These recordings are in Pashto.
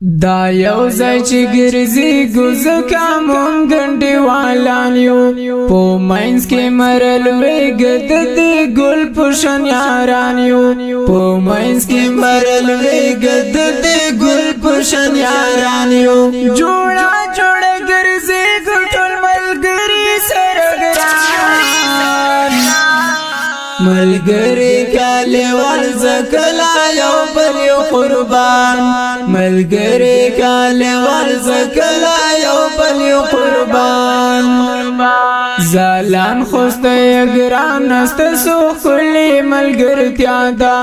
دا یو ځای چې ګرځي ګوزکا مونږ ګنډیوالان یو په مینځ کې مرل وېږد دې ګل پوشن یاران یو په مینځ کې مرل وېږد دې ګل پوشن یاران یو جوړه جوړه ګرځي ګټل ملګری سره ګران ملګری کاله ور زکلا یو بل یو قربان ملګری کاله ور زکلا یو بل یو قربان زالان خوسته ګران نست سو کلی ملګرتیا دا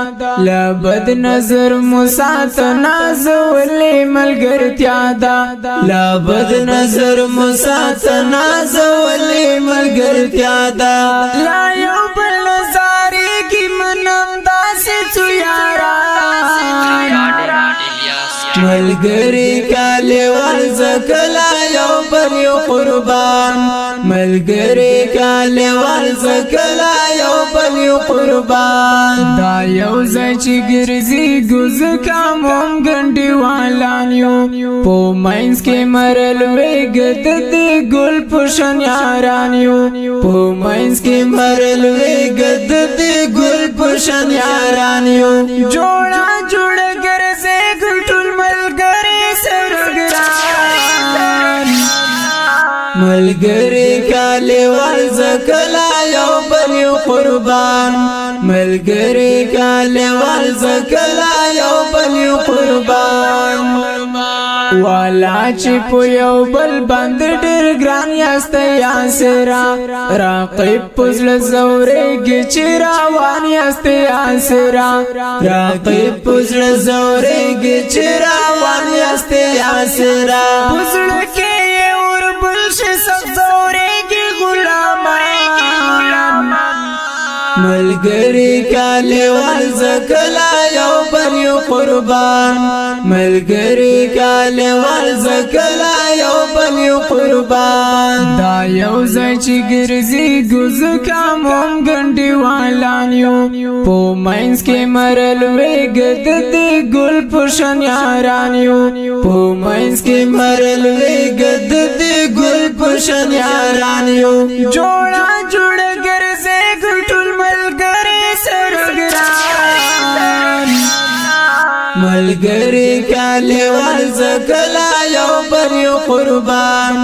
لبد نظر مسات ناز ولې ملګرتیا دا لبد نظر مسات ناز ولې ملګرتیا دا لا یو بل نظاری کی منم داسې تو یاران ملګری کاله ور زکلا یو بل یو قربان ملګری کاله ور زکلا یو بل یو قربان دا یو ځای چې ګرځي ګوزکا مونږ ګنډیوالان یو په مینځ کې مرل وېږد دې ګل پوشن یاران یو په مینځ کې مرل وېږد دې ګل پوشن یاران یو جوړه جوړه ګرځي ګټل ملګری سره ګران ملګری کاله ور زکلا یو بل یو قربان ملګری کاله ور زکلا یو بل یو قربان والا چې په یو بل باندې ډېر ګران یاست یاسرا راقب پزل زورېږي چې روان یاست یاسرا راقب پزل زورېږي چې روان یاست یاسرا پزل کې اور بل شي زورېږي غلامان ملګری کاله ور زکلا یو بل یو قربان ملګری کاله ور زکلا یو بل یو قربان دا یو ځای چې ګرځي ګوزکا مونږ ګنډیوالان یو په مینځ کې مرل وېږد دې ګل پوشن یاران یو په مینځ کې مرل وېږد دې ګل پوشن یاران یو جوړه جوړه ګرځي ګټل ملګری سره ګران ملګری کاله ور زکلا یو بل یو قربان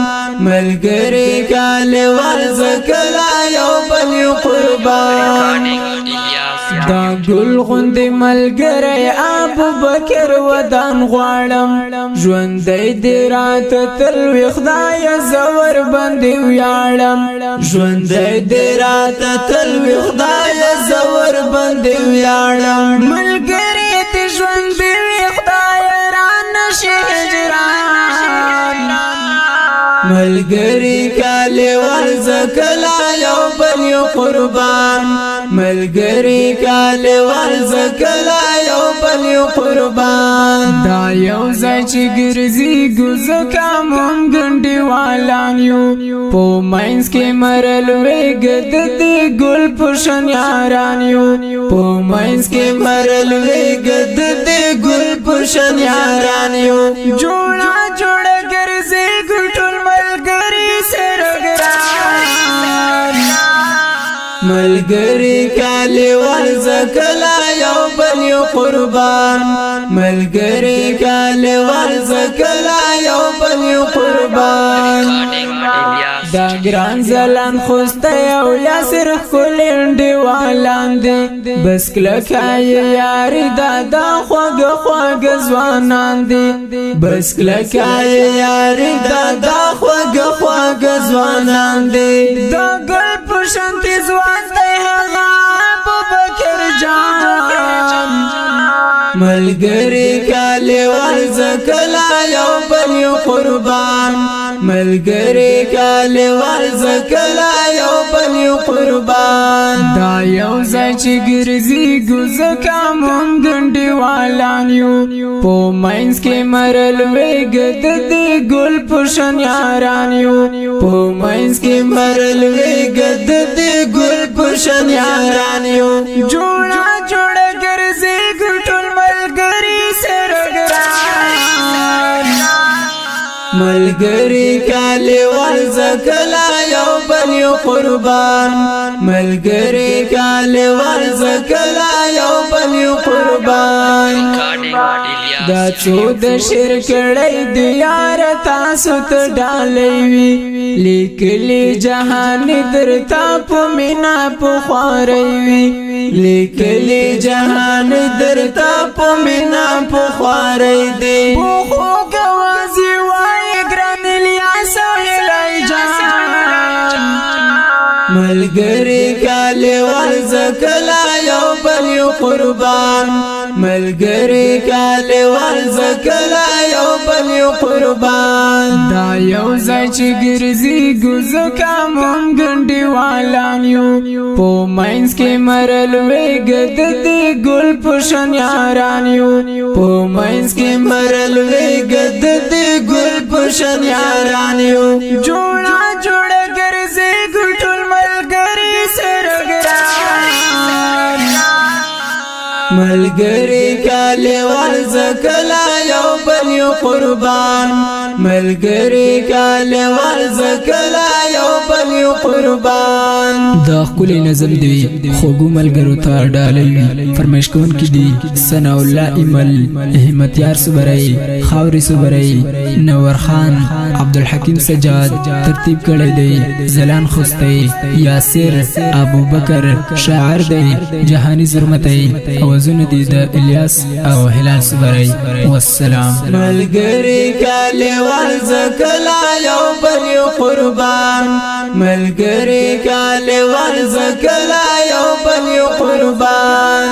ملګری کاله ور زکلا یو بل یو قربان دا ګل غوندې ملګری ابو بکر ودان غواړم ژوندۍ دې راته تل وي خدای زور باندې ویاړم ژوندۍ دې راته تل وي خدای زور باندې ویاړم ملګری دې ژوندۍ وي خدای را نشي هجران ملګری کاله ور زکلا یو بل یو قربان ملګری کاله ور زکلا یو بل یو قربان دا یو ځای چې ګرځي ګوزکا مونږ ګنډیوالان یو په مینځ کې مرل وېږد دې ګل پوشن یاران یو په مینځ کې مرل وېږد دې ګل پوشن یاران یو جوړه جوړه ګرځي ګټل ملګری سره ګران ملګری کاله ور زکلا یو بل یو قربان ملګری کاله ور زکلا یو بل یو قربان دا ګران زلان خوسته یو یاسر کولنډي والان دي بس کلکای یار دا خوګ خوګ ځوانان دي بس کلکای یار دا خوګ خوګ ځوانان دي دا ګل پښنتي ځوان دی هغه ابو بکر جان ملګری کاله ور زکلا یو بل یو قربان ملګری کاله ور زکلا یو بل یو قربان دا یو ځای چې ګرځي ګوزکا مونږ ګنډیوالان یو په مینځ کې مرل وېږد دې ګل پوشن یاران یو په مینځ کې مرل وېږد دې ګل پوشن یاران یو جوړه جوړه ګرځي ګټل ملګری سره ګران ملګری کاله ورزکلا یو بل یو قربان ملګری کاله ورزکلا یو بل یو قربان دا څو د شر کړي د یار تاسو ته ډالې وی لیکلي جهان درتا په مینا په خوارې وی لیکلي جهان درتا په مینا په خوارې دی خو کوازي وای ګران الیاس هلای جان ملګری کاله ورزکلا یو بل یو قربان ملګری کاله ورزکلا یو بل یو قربان دا یو ځای چې ګرځي ګوزکا مونږ ګنډي والان یو په ماینس کې مرل وې ګد دې ګل پشن یاران یو په ماینس کې مرل وې ګد دې ګل پشن یاران یو جوړا جوړ ګرځي ګټل ملګری سرګران ملګری کاله ورزکلا یو بل یو قربان ملګری کاله ورزکلا یو بل یو قربان دا خپل نظم دی خوګو ملګرو ته ډالوي فرمایش کوون کی دی ثنا الله ایمل همت یار صبرای خاوري صبرای نور خان عبدالحکیم سجاد ترتیب کړی دی زلان خوستی یاسر ابو بکر شاعر دی جهانی زرمتای اوازونه دی د الیاس او هلال صبرای والسلام ملګری کاله ورزکلا یو بل یو قربان ملګری کاله ورزکلا یو بل یو قربان